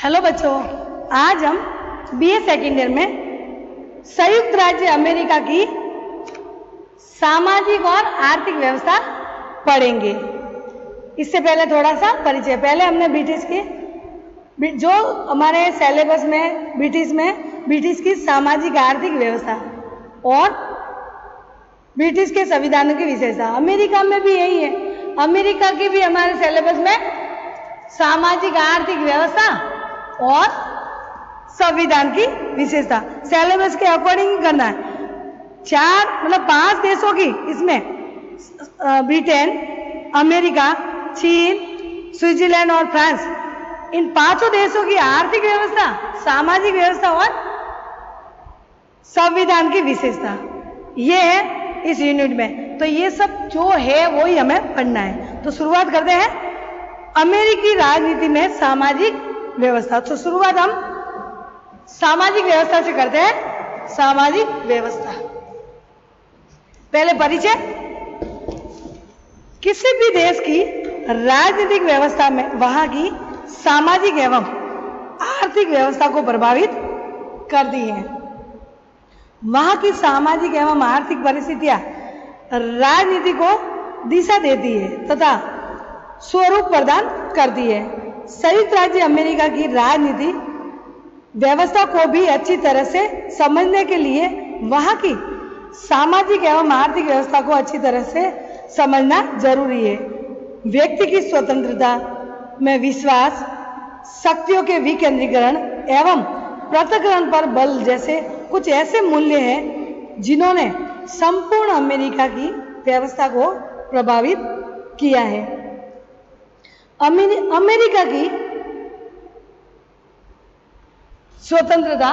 Hello बच्चों, आज हम बीए सेकेंड ईयर में संयुक्त राज्य अमेरिका की सामाजिक और आर्थिक व्यवस्था पढ़ेंगे। इससे पहले थोड़ा सा परिचय। पहले हमने ब्रिटिश की जो हमारे सिलेबस में ब्रिटिश की सामाजिक आर्थिक व्यवस्था और ब्रिटिश के संविधानों की विशेषता। अमेरिका में भी यही है। अमेरिका की भी हमारे सिलेबस में सामाजिक आर्थिक व्यवस्था और संविधान की विशेषता सिलेबस के अकॉर्डिंग करना है। 5 देशों की इसमें ब्रिटेन, अमेरिका, चीन, स्विट्जरलैंड और फ्रांस, इन 5 देशों की आर्थिक व्यवस्था, सामाजिक व्यवस्था और संविधान की विशेषता ये है इस यूनिट में। तो ये सब जो है वो ही हमें पढ़ना है। तो शुरुआत करते हैं अमेरिकी राजनीति में सामाजिक व्यवस्था। तो शुरुआत हम सामाजिक व्यवस्था से करते हैं। सामाजिक व्यवस्था, पहले परिचय। किसी भी देश की राजनीतिक व्यवस्था में वहां की सामाजिक एवं आर्थिक व्यवस्था को प्रभावित करती है। वहां की सामाजिक एवं आर्थिक परिस्थितियां राजनीति को दिशा देती है तथा स्वरूप प्रदान करती है। संयुक्त राज्य अमेरिका की राजनीति व्यवस्था को भी अच्छी तरह से समझने के लिए वहां की सामाजिक एवं आर्थिक व्यवस्था को अच्छी तरह से समझना जरूरी है। व्यक्ति की स्वतंत्रता में विश्वास, शक्तियों के विकेंद्रीकरण एवं पृथक्करण पर बल जैसे कुछ ऐसे मूल्य हैं जिन्होंने संपूर्ण अमेरिका की व्यवस्था को प्रभावित किया है। अमेरिका की स्वतंत्रता,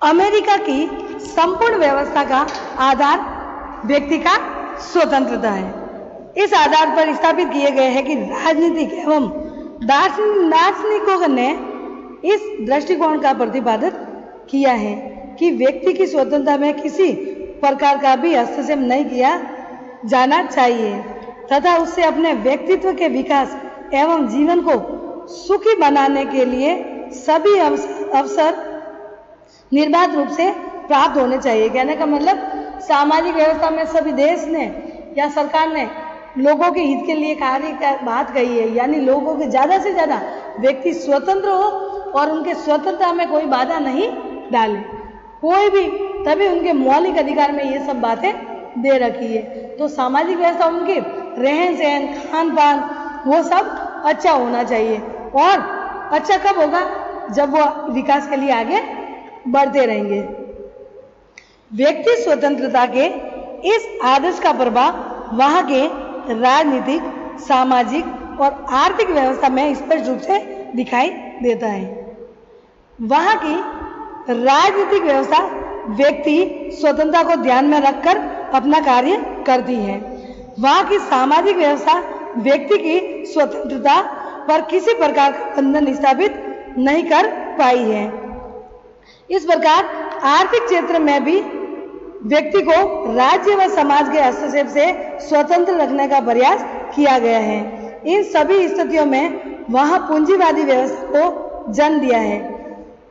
अमेरिका की संपूर्ण व्यवस्था का आधार व्यक्ति का स्वतंत्रता है। इस आधार पर स्थापित किए गए हैं कि राजनीतिक एवं दार्शनिकों ने इस दृष्टिकोण का प्रतिपादन किया है कि व्यक्ति की स्वतंत्रता में किसी प्रकार का भी हस्तक्षेप नहीं किया जाना चाहिए तथा उससे अपने व्यक्तित्व के विकास एवं जीवन को सुखी बनाने के लिए सभी अवसर निर्बाध रूप से प्राप्त होने चाहिए। कहने का मतलब सामाजिक व्यवस्था में सभी देश ने या सरकार ने लोगों के हित के लिए कार्य का बात कही है, यानी लोगों के ज्यादा से ज्यादा व्यक्ति स्वतंत्र हो और उनके स्वतंत्रता में कोई बाधा नहीं डाले कोई भी, तभी उनके मौलिक अधिकार में ये सब बातें दे रखी है। तो सामाजिक व्यवस्था उनकी रहन सहन, खान पान वो सब अच्छा होना चाहिए। और अच्छा कब होगा? जब वो विकास के लिए आगे बढ़ते रहेंगे। व्यक्ति स्वतंत्रता के इस आदर्श का प्रभाव वहां के राजनीतिक, सामाजिक और आर्थिक व्यवस्था में स्पष्ट रूप से दिखाई देता है। वहां की राजनीतिक व्यवस्था व्यक्ति स्वतंत्रता को ध्यान में रखकर अपना कार्य करती है। वहां की सामाजिक व्यवस्था व्यक्ति की स्वतंत्रता पर किसी प्रकार का बंधन स्थापित नहीं कर पाई है। इस प्रकार आर्थिक क्षेत्र में भी व्यक्ति को राज्य व समाज के हस्तक्षेप से स्वतंत्र रखने का प्रयास किया गया है। इन सभी स्थितियों में वहां पूंजीवादी व्यवस्था को जन्म दिया है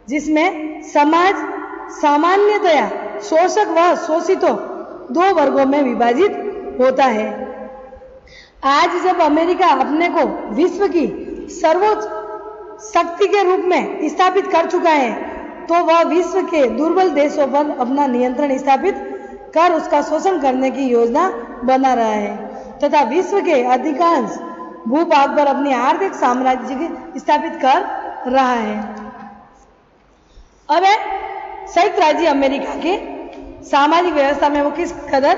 जिसमें समाज सामान्यतया शोषक व शोषितों 2 वर्गों में विभाजित होता है। आज जब अमेरिका अपने को विश्व की सर्वोच्च शक्ति के रूप में स्थापित कर चुका है तो वह विश्व के दुर्बल देशों पर अपना नियंत्रण स्थापित कर उसका शोषण करने की योजना बना रहा है तथा विश्व के अधिकांश भूभाग पर अपनी आर्थिक साम्राज्य स्थापित कर रहा है। अब है संयुक्त राज्य अमेरिका के सामाजिक व्यवस्था में वो किस कदर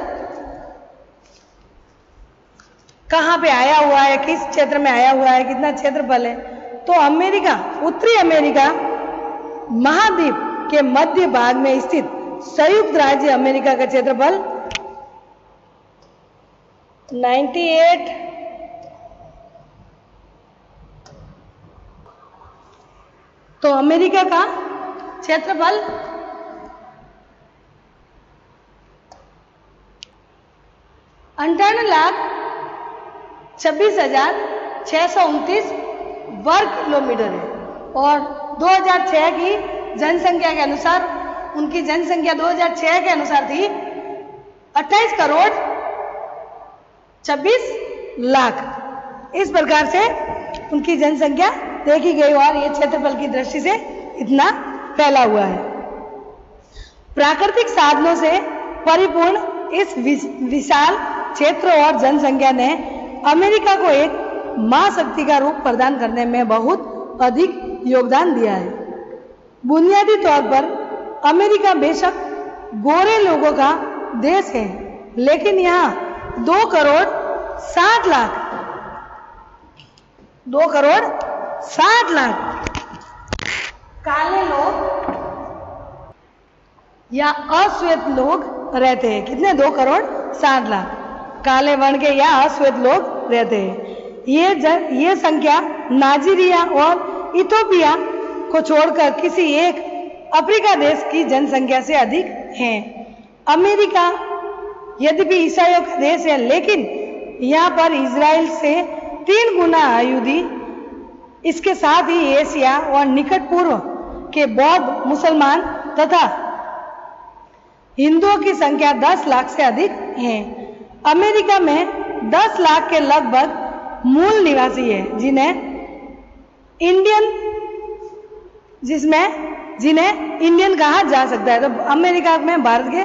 कहां पे आया हुआ है, किस क्षेत्र में आया हुआ है, कितना क्षेत्रफल है। तो अमेरिका, उत्तरी अमेरिका महाद्वीप के मध्य भाग में स्थित संयुक्त राज्य अमेरिका का क्षेत्रफल 98 तो अमेरिका का क्षेत्रफल 58,26,000 629 वर्ग किलोमीटर है। और 2006 की जनसंख्या के अनुसार, उनकी जनसंख्या 2006 के अनुसार थी 28 करोड़ 26 लाख। इस प्रकार से उनकी जनसंख्या देखी गई और ये क्षेत्रफल की दृष्टि से इतना फैला हुआ है। प्राकृतिक साधनों से परिपूर्ण इस विशाल क्षेत्र और जनसंख्या ने अमेरिका को एक महाशक्ति का रूप प्रदान करने में बहुत अधिक योगदान दिया है। बुनियादी तौर पर अमेरिका बेशक गोरे लोगों का देश है, लेकिन यहाँ 2 करोड़ 60 लाख काले लोग या अश्वेत लोग रहते हैं। कितने? 2 करोड़ 60 लाख काले वर्ण के या अश्वेत लोग रहते हैं। ये संख्या नाइजीरिया और इथियोपिया को छोड़कर किसी एक अफ्रीका देश की जनसंख्या से अधिक है। अमेरिका यद्यपि ईसाइयों का देश है, लेकिन यहाँ पर इजराइल से 3 गुना आबादी, इसके साथ ही एशिया और निकट पूर्व के बौद्ध, मुसलमान तथा हिंदुओं की संख्या 10 लाख से अधिक है। अमेरिका में 10 लाख के लगभग मूल निवासी है, जिन्हें इंडियन कहा जा सकता है। तो अमेरिका में भारत के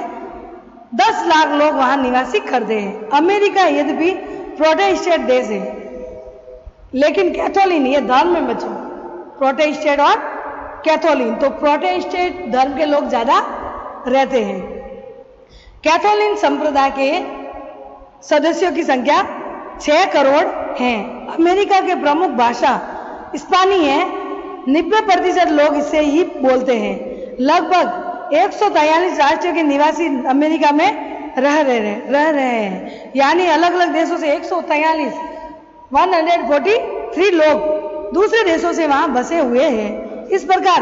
10 लाख लोग वहां निवासी करते हैं। अमेरिका यद्यपि प्रोटेस्टेंट देश है, लेकिन कैथोलिक, ये धर्म में बच्चों, प्रोटेस्टेंट और कैथोलिक, तो प्रोटेस्टेंट धर्म के लोग ज्यादा रहते हैं। कैथोलिक संप्रदाय के सदस्यों की संख्या 6 करोड़ है। अमेरिका के प्रमुख भाषा स्पेनी है। 90% लोग इसे ही बोलते हैं। लगभग 143 राज्यों के निवासी अमेरिका में रह रहे हैं, यानी अलग अलग देशों से 143 लोग दूसरे देशों से वहां बसे हुए हैं। इस प्रकार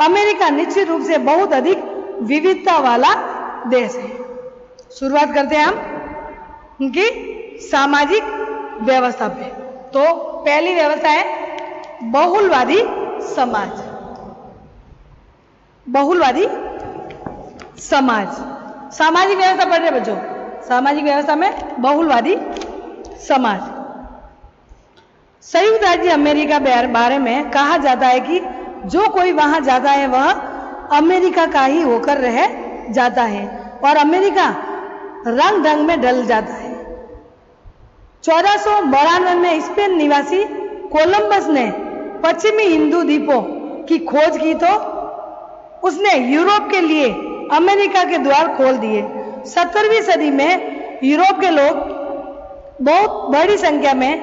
अमेरिका निश्चित रूप से बहुत अधिक विविधता वाला देश है। शुरुआत करते हैं हम उनकी सामाजिक व्यवस्था पे। तो पहली व्यवस्था है बहुलवादी समाज। बहुलवादी समाज, सामाजिक व्यवस्था पढ़ रहे बच्चों। सामाजिक व्यवस्था में बहुलवादी समाज। संयुक्त राज्य अमेरिका बारे में कहा जाता है कि जो कोई वहां जाता है वह अमेरिका का ही होकर रह जाता है और अमेरिका रंग ढंग में ढल जाता है। 1492 में स्पेन निवासी कोलंबस ने पश्चिमी हिंदू द्वीपों की खोज की तो उसने यूरोप के लिए अमेरिका के द्वार खोल दिए। 17वीं सदी में यूरोप के लोग बहुत बड़ी संख्या में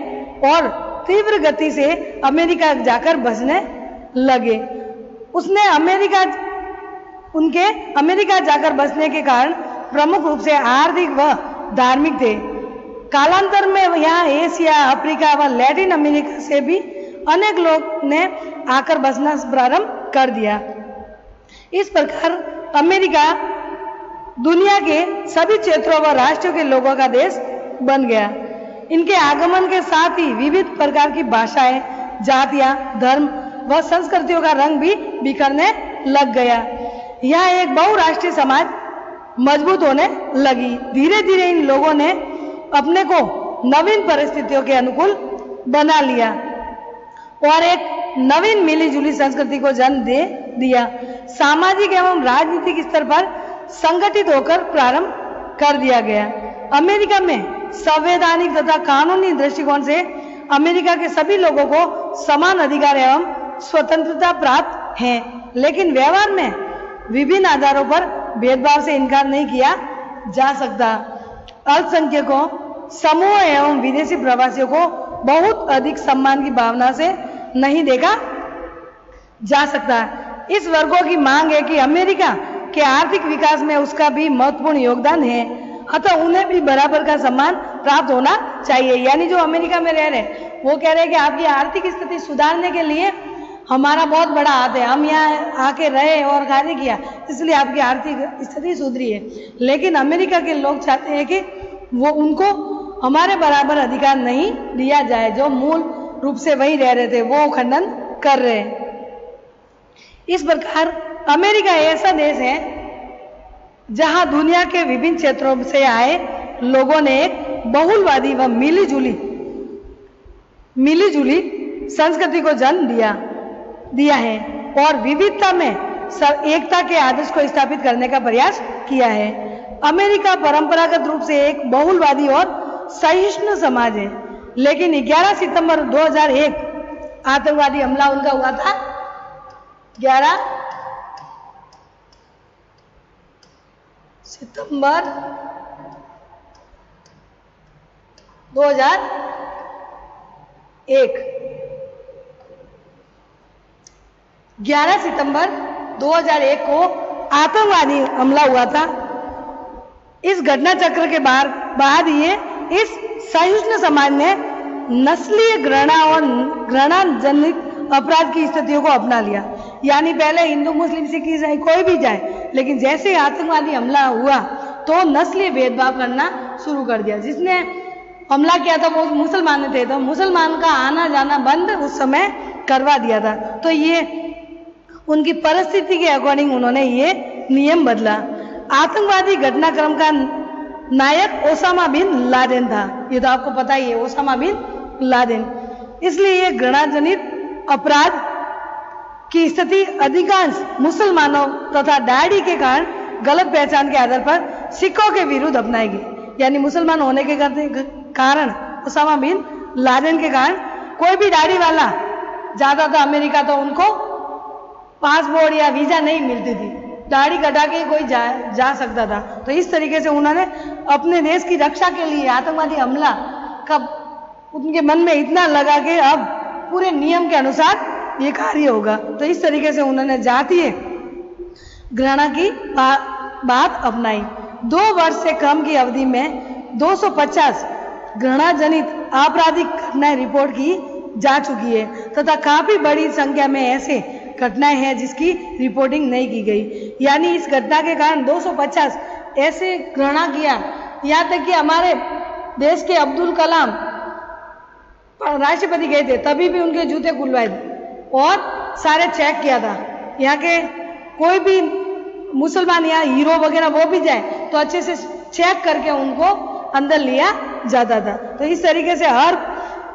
और तीव्र गति से अमेरिका जाकर बसने लगे। उनके अमेरिका जाकर बसने के कारण प्रमुख रूप से आर्थिक व धार्मिक थे। कालांतर में यहाँ एशिया, अफ्रीका व लैटिन अमेरिका से भी अनेक लोग ने आकर बसना प्रारंभ कर दिया। इस प्रकार अमेरिका दुनिया के सभी क्षेत्रों व राष्ट्रों के लोगों का देश बन गया। इनके आगमन के साथ ही विविध प्रकार की भाषाएं, जातियां, धर्म व संस्कृतियों का रंग भी बिखरने लग गया। यहाँ एक बहुराष्ट्रीय समाज मजबूत होने लगी। धीरे धीरे इन लोगों ने अपने को नवीन परिस्थितियों के अनुकूल बना लिया और एक नवीन मिलीजुली संस्कृति को जन्म दे दिया। सामाजिक एवं राजनीतिक स्तर पर संगठित होकर प्रारंभ कर दिया गया। अमेरिका में संवैधानिक तथा कानूनी दृष्टिकोण से अमेरिका के सभी लोगों को समान अधिकार एवं स्वतंत्रता प्राप्त है, लेकिन व्यवहार में विभिन्न आधारों पर भेदभाव से इनकार नहीं किया जा सकता। अल्पसंख्यकों, समूह एवं विदेशी प्रवासियों को बहुत अधिक सम्मान की भावना से नहीं देखा जा सकता। इस वर्गों की मांग है कि अमेरिका के आर्थिक विकास में उसका भी महत्वपूर्ण योगदान है, अतः उन्हें भी बराबर का सम्मान प्राप्त होना चाहिए। यानी जो अमेरिका में रह रहे वो कह रहे हैं कि आपकी आर्थिक स्थिति सुधारने के लिए हमारा बहुत बड़ा हाथ है, हम यहाँ आके रहे और कार्य किया, इसलिए आपकी आर्थिक स्थिति सुधरी है। लेकिन अमेरिका के लोग चाहते हैं कि वो उनको हमारे बराबर अधिकार नहीं दिया जाए, जो मूल रूप से वहीं रह रहे थे वो खंडन कर रहे हैं। इस प्रकार अमेरिका ऐसा देश है जहां दुनिया के विभिन्न क्षेत्रों से आए लोगों ने एक बहुलवादी व मिलीजुली संस्कृति को जन्म दिया है और विविधता में एकता के आदर्श को स्थापित करने का प्रयास किया है। अमेरिका परंपरागत रूप से एक बहुलवादी और सहिष्णु समाज है, लेकिन 11 सितंबर 2001 आतंकवादी हमला उनका हुआ था। 11 सितंबर 2001 11 सितंबर 2001 को आतंकवादी हमला हुआ था। इस घटना चक्र के बाद ये इस सहिष्णु समाज ने नस्लीय घृणा और घृणा जनित अपराध की स्थितियों को अपना लिया। यानी पहले हिंदू मुस्लिम सिख ईसाई कोई भी जाए, लेकिन जैसे आतंकवादी हमला हुआ तो नस्लीय भेदभाव करना शुरू कर दिया। जिसने हमला किया था वो मुसलमान थे, तो मुसलमान का आना जाना बंद उस समय करवा दिया था। तो ये उनकी परिस्थिति के अकॉर्डिंग उन्होंने ये नियम बदला। आतंकवादी घटनाक्रम का नायक ओसामा बिन लादेन था। ये तो आपको पता ही है, ओसामा बिन लादेन। इसलिए ये घृणाजनित अपराध की स्थिति अधिकांश मुसलमानों तथा दाढ़ी के कारण गलत पहचान के आधार पर सिखों के विरुद्ध अपनाएगी। यानी मुसलमान होने के कारण ओसामा बिन लादेन के कारण कोई भी दाढ़ी वाला जाता था अमेरिका तो उनको पासपोर्ट या वीजा नहीं मिलती थी, दाढ़ी कटा के कोई जा सकता था। तो इस तरीके से उन्होंने अपने देश की रक्षा के लिए आतंकवादी हमला का उनके मन में इतना लगा कि अब पूरे नियम के अनुसार ये कार्य होगा। तो इस तरीके से उन्होंने जातीय घृणा की बात अपनाई। 2 वर्ष से कम की अवधि में 250 घृणा जनित आपराधिक घटनाएं रिपोर्ट की जा चुकी है तथा काफी बड़ी संख्या में ऐसे घटनाएं हैं जिसकी रिपोर्टिंग नहीं की गई। यानी इस घटना के कारण 250 ऐसे घृणा किया, यहाँ तक कि हमारे देश के अब्दुल कलाम राष्ट्रपति गए थे तभी भी उनके जूते खुलवाए थे और सारे चेक किया था। यहाँ के कोई भी मुसलमान या हीरो वगैरह वो भी जाए तो अच्छे से चेक करके उनको अंदर लिया जाता था। तो इस तरीके से हर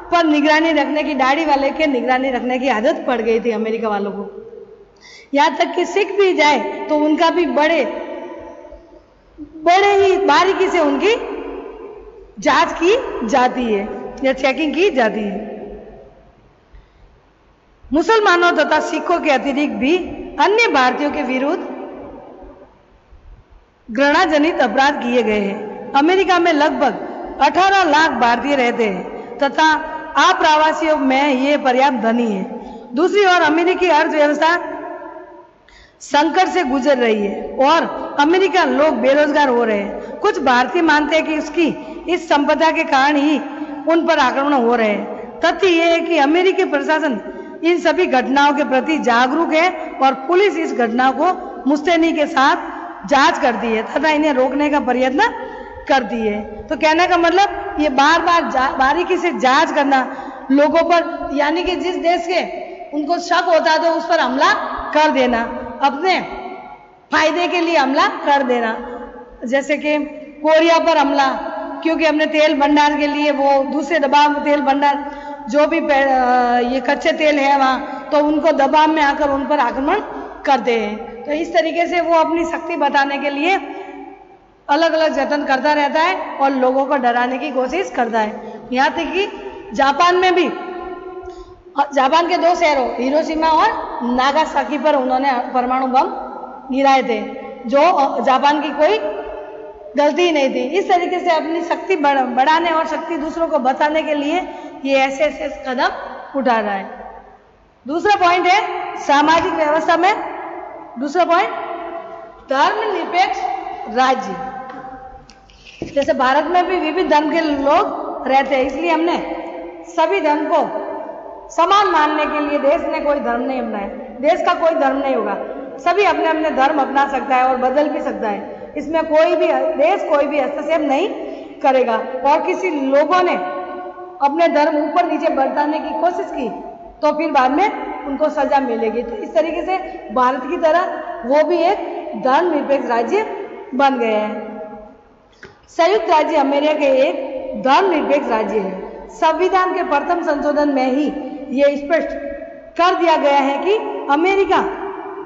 पर निगरानी रखने की, दाढ़ी वाले के निगरानी रखने की आदत पड़ गई थी अमेरिका वालों को। यहाँ तक कि सिख भी जाए तो उनका भी बड़े ही बारीकी से उनकी जांच की जाती है या चेकिंग की जाती है। मुसलमानों तथा सिखों के अतिरिक्त भी अन्य भारतीयों के विरुद्ध घृणाजनित अपराध किए गए हैं। अमेरिका में लगभग 18 लाख भारतीय रहते हैं तथा आप्रवासियों में ये पर्याप्त धनी है। दूसरी ओर अमेरिकी अर्थव्यवस्था संकट से गुजर रही है और अमेरिकन लोग बेरोजगार हो रहे हैं। कुछ भारतीय मानते हैं कि उसकी इस संपदा के कारण ही उन पर आक्रमण हो रहे हैं। तथ्य यह है कि अमेरिकी प्रशासन इन सभी घटनाओं के प्रति जागरूक है और पुलिस इस घटना को मुस्तैदी के साथ जांच करती है तथा इन्हें रोकने का प्रयत्न करती है। तो कहने का मतलब ये बार बार बारीकी से जांच करना लोगों पर, यानी कि जिस देश के उनको शक होता है तो उस पर हमला कर देना, अपने फायदे के लिए हमला कर देना। जैसे कि कोरिया पर हमला, क्योंकि हमने तेल भंडार के लिए वो दूसरे दबाव में तेल भंडार जो भी ये कच्चे तेल है वहाँ, तो उनको दबाव में आकर उन पर आक्रमण करते हैं। तो इस तरीके से वो अपनी शक्ति बताने के लिए अलग अलग जतन करता रहता है और लोगों को डराने की कोशिश करता है। यहाँ तक कि जापान में भी, जापान के 2 शहरों हिरोशिमा और नागासाकी पर उन्होंने परमाणु बम गिराए थे, जो जापान की कोई गलती ही नहीं थी। इस तरीके से अपनी शक्ति बढ़ाने और शक्ति दूसरों को बताने के लिए ये ऐसे कदम उठा रहा है। दूसरा पॉइंट है सामाजिक व्यवस्था में, दूसरा पॉइंट धर्मनिरपेक्ष राज्य। जैसे भारत में भी विविध धर्म के लोग रहते हैं, इसलिए हमने सभी धर्म को समान मानने के लिए देश ने कोई धर्म नहीं अपनाया। देश का कोई धर्म नहीं होगा, सभी अपने अपने धर्म अपना सकता है और बदल भी सकता है। इसमें कोई भी देश कोई भी हस्तक्षेप नहीं करेगा और किसी लोगों ने अपने धर्म ऊपर नीचे बढ़ाने की कोशिश की तो फिर बाद में उनको सजा मिलेगी। तो इस तरीके से भारत की तरह वो भी एक धर्मनिरपेक्ष राज्य बन गए हैं। संयुक्त राज्य अमेरिका के एक धर्मनिरपेक्ष राज्य है। संविधान के प्रथम संशोधन में ही ये स्पष्ट कर दिया गया है कि अमेरिका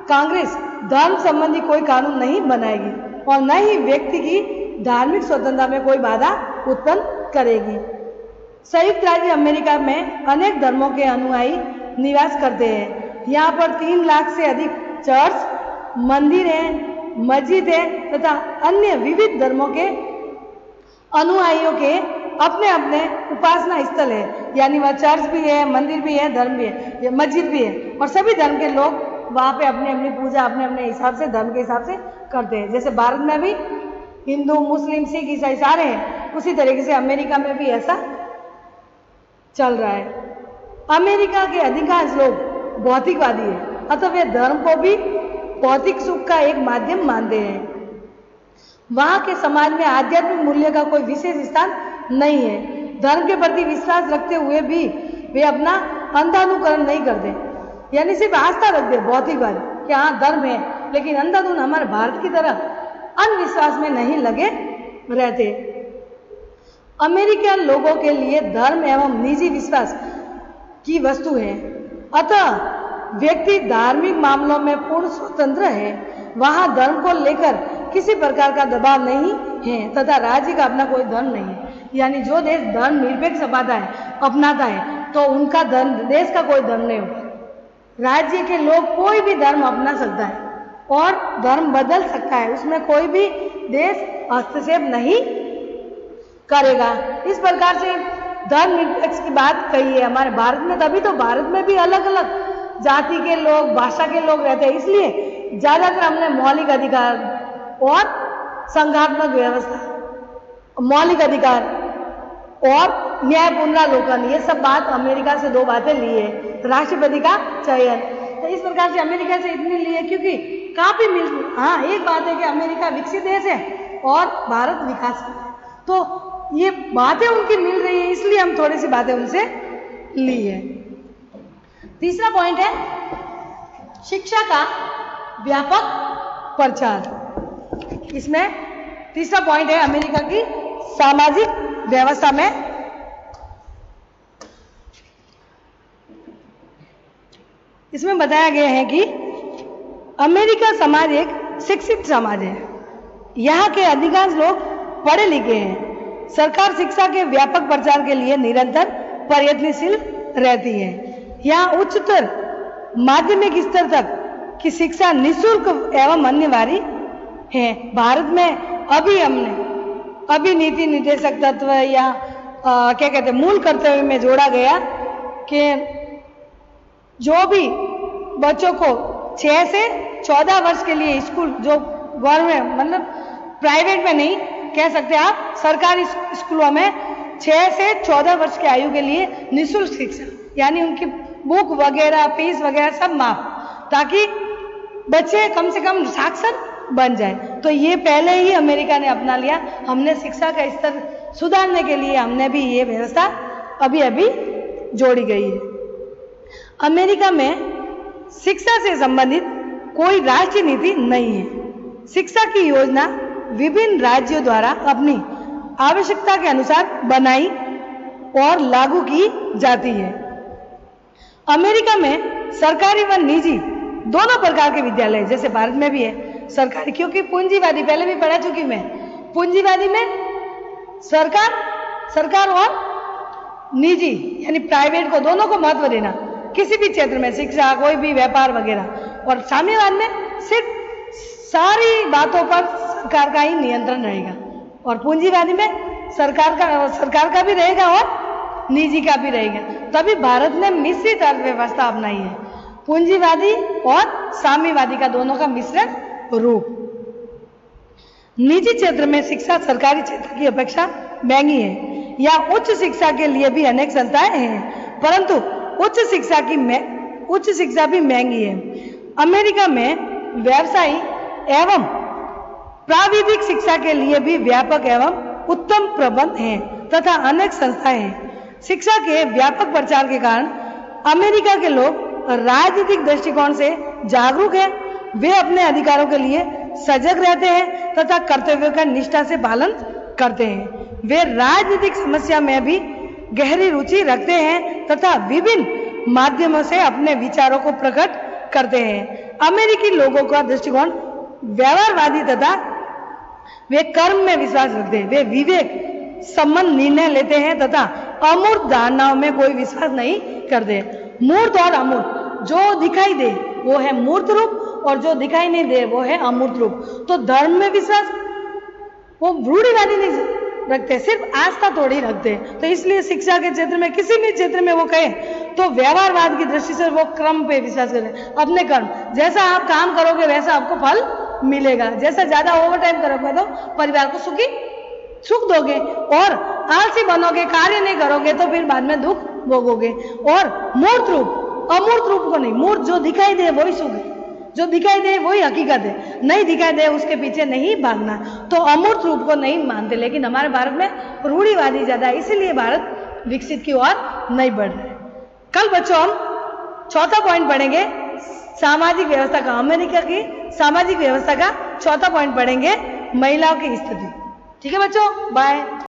कांग्रेस धर्म संबंधी कोई कानून नहीं बनाएगी और न ही व्यक्ति की धार्मिक स्वतंत्रता में कोई बाधा उत्पन्न करेगी। संयुक्त राज्य अमेरिका में अनेक धर्मों के अनुयायी निवास करते हैं। यहाँ पर 3 लाख से अधिक चर्च, मंदिर हैं, मस्जिद है तथा अन्य विविध धर्मों के अनुयायियों के अपने अपने उपासना स्थल है। यानी वह चर्च भी है, मंदिर भी है, धर्म भी है, मस्जिद भी है और सभी धर्म के लोग वहाँ पे अपनी अपनी पूजा अपने अपने हिसाब से, धर्म के हिसाब से करते हैं। जैसे भारत में भी हिंदू, मुस्लिम, सिख, ईसाई सारे हैं, उसी तरीके से अमेरिका में भी ऐसा चल रहा है। अमेरिका के अधिकांश लोग भौतिकवादी हैं, अतः वे धर्म को भी भौतिक सुख का एक माध्यम मानते हैं। वहाँ के समाज में आध्यात्मिक मूल्य का कोई विशेष स्थान नहीं है। धर्म के प्रति विश्वास रखते हुए भी वे अपना अंधानुकरण नहीं करते, यानी सिर्फ आस्था रखते भौतिकवाद कि हाँ धर्म है, लेकिन अंधाधुन हमारे भारत की तरह अंधविश्वास में नहीं लगे रहते। अमेरिकन लोगों के लिए धर्म एवं निजी विश्वास की वस्तु है, अतः व्यक्ति धार्मिक मामलों में पूर्ण स्वतंत्र है। वहाँ धर्म को लेकर किसी प्रकार का दबाव नहीं है तथा राज्य का अपना कोई धर्म नहीं है। यानी जो देश धर्म निरपेक्ष अपनाता है तो उनका धर्म, देश का कोई धर्म नहीं होगा। राज्य के लोग कोई भी धर्म अपना सकता है और धर्म बदल सकता है, उसमें कोई भी देश हस्तक्षेप नहीं करेगा। इस प्रकार से धर्म निरपेक्ष की बात कही है हमारे भारत में। तभी तो भारत में भी अलग अलग जाति के लोग, भाषा के लोग रहते हैं, इसलिए ज्यादातर हमने मौलिक अधिकार और संघात्मक व्यवस्था, मौलिक अधिकार और न्याय पुनरावलोकन, ये सब बात अमेरिका से 2 बातें ली है। राष्ट्रपति का चयन, तो इस प्रकार से अमेरिका से इतनी ली है क्योंकि काफी मिल। हाँ, एक बात है कि अमेरिका विकसित देश है और भारत विकास है, तो ये बातें उनकी मिल रही है, इसलिए हम थोड़ी सी बातें उनसे ली है। तीसरा पॉइंट है शिक्षा का व्यापक प्रचार। इसमें तीसरा पॉइंट है अमेरिका की सामाजिक व्यवस्था में इसमें बताया गया है कि अमेरिका समाज एक शिक्षित समाज है। यहाँ के अधिकांश लोग पढ़े लिखे हैं। सरकार शिक्षा के व्यापक प्रचार के लिए निरंतर प्रयत्नशील रहती है। यहाँ उच्चतर माध्यमिक स्तर तक की शिक्षा निःशुल्क एवं अनिवार्य है। भारत में अभी नीति निर्देशक तत्व या क्या कहते हैं मूल कर्तव्य में जोड़ा गया कि जो भी बच्चों को 6 से 14 वर्ष के लिए स्कूल, जो गवर्नमेंट मतलब प्राइवेट में नहीं कह सकते आप, सरकारी स्कूलों में 6 से 14 वर्ष की आयु के लिए निःशुल्क शिक्षा, यानी उनकी बुक वगैरह, फीस वगैरह सब माफ, ताकि बच्चे कम से कम साक्षर बन जाए। तो ये पहले ही अमेरिका ने अपना लिया। हमने शिक्षा का स्तर सुधारने के लिए हमने भी ये व्यवस्था अभी जोड़ी गई है। अमेरिका में शिक्षा से संबंधित कोई राष्ट्रीय नीति नहीं है। शिक्षा की योजना विभिन्न राज्यों द्वारा अपनी आवश्यकता के अनुसार बनाई और लागू की जाती है। अमेरिका में सरकारी व निजी दोनों प्रकार के विद्यालय, जैसे भारत में भी है सरकारी, क्योंकि पूंजीवादी, पहले भी पढ़ा चुकी मैं, पूंजीवादी में सरकार और निजी यानी प्राइवेट को, दोनों को महत्व देना किसी भी क्षेत्र में, शिक्षा, कोई भी व्यापार वगैरह। और साम्यवाद में सिर्फ सारी बातों पर सरकार का ही नियंत्रण रहेगा और पूंजीवादी में सरकार का भी रहेगा और निजी का भी रहेगा। तभी भारत ने मिश्रित अर्थव्यवस्था अपनाई है, पूंजीवादी और साम्यवादी का दोनों का मिश्रण रूप। निजी क्षेत्र में शिक्षा सरकारी क्षेत्र की अपेक्षा महंगी है। यहाँ उच्च शिक्षा के लिए भी अनेक संस्थाएं हैं, परंतु उच्च शिक्षा भी महंगी है। अमेरिका में व्यावसायिक एवं प्राविधिक शिक्षा के लिए भी व्यापक एवं उत्तम प्रबंध हैं तथा अनेक संस्थाएं हैं। शिक्षा के व्यापक प्रचार के कारण अमेरिका के लोग राजनीतिक दृष्टिकोण से जागरूक हैं। वे अपने अधिकारों के लिए सजग रहते हैं तथा कर्तव्यों का निष्ठा से पालन करते हैं। वे राजनीतिक समस्या में भी गहरी रुचि रखते हैं तथा विभिन्न माध्यमों से अपने विचारों को प्रकट करते हैं। अमेरिकी लोगों का दृष्टिकोण व्यवहारवादी तथा वे कर्म में विश्वास रखते हैं। वे विवेक संबंध निर्णय लेते हैं तथा अमूर्त धारणाओं में कोई विश्वास नहीं करते। मूर्त और अमूर्त, जो दिखाई दे वो है मूर्त रूप और जो दिखाई नहीं दे वो है अमूर्त रूप। तो धर्म में विश्वास वो रूढ़िवादी नहीं रखते, सिर्फ आस्था थोड़ी रखते। तो इसलिए शिक्षा के क्षेत्र में, किसी भी क्षेत्र में वो कहे तो व्यवहारवाद की दृष्टि से वो क्रम पे विश्वास करें। अपने कर्म, जैसा आप काम करोगे वैसा आपको फल मिलेगा। जैसा ज्यादा ओवर टाइम करोगे तो परिवार को सुख दोगे, और आलसी बनोगे, कार्य नहीं करोगे तो फिर बाद में दुख भोगोगे। और मूर्त रूप, अमूर्त रूप को नहीं, मूर्त जो दिखाई दे वही सुख है, जो दिखाई दे वही हकीकत है, नहीं दिखाई दे उसके पीछे नहीं भागना। तो अमूर्त रूप को नहीं मानते, लेकिन हमारे भारत में रूढ़िवादी ज्यादा है, इसीलिए भारत विकसित की ओर नहीं बढ़ रहा है। कल बच्चों हम चौथा पॉइंट पढ़ेंगे, सामाजिक व्यवस्था का, अमेरिका की सामाजिक व्यवस्था का चौथा पॉइंट पढ़ेंगे, महिलाओं की स्थिति। ठीक है बच्चों, बाय।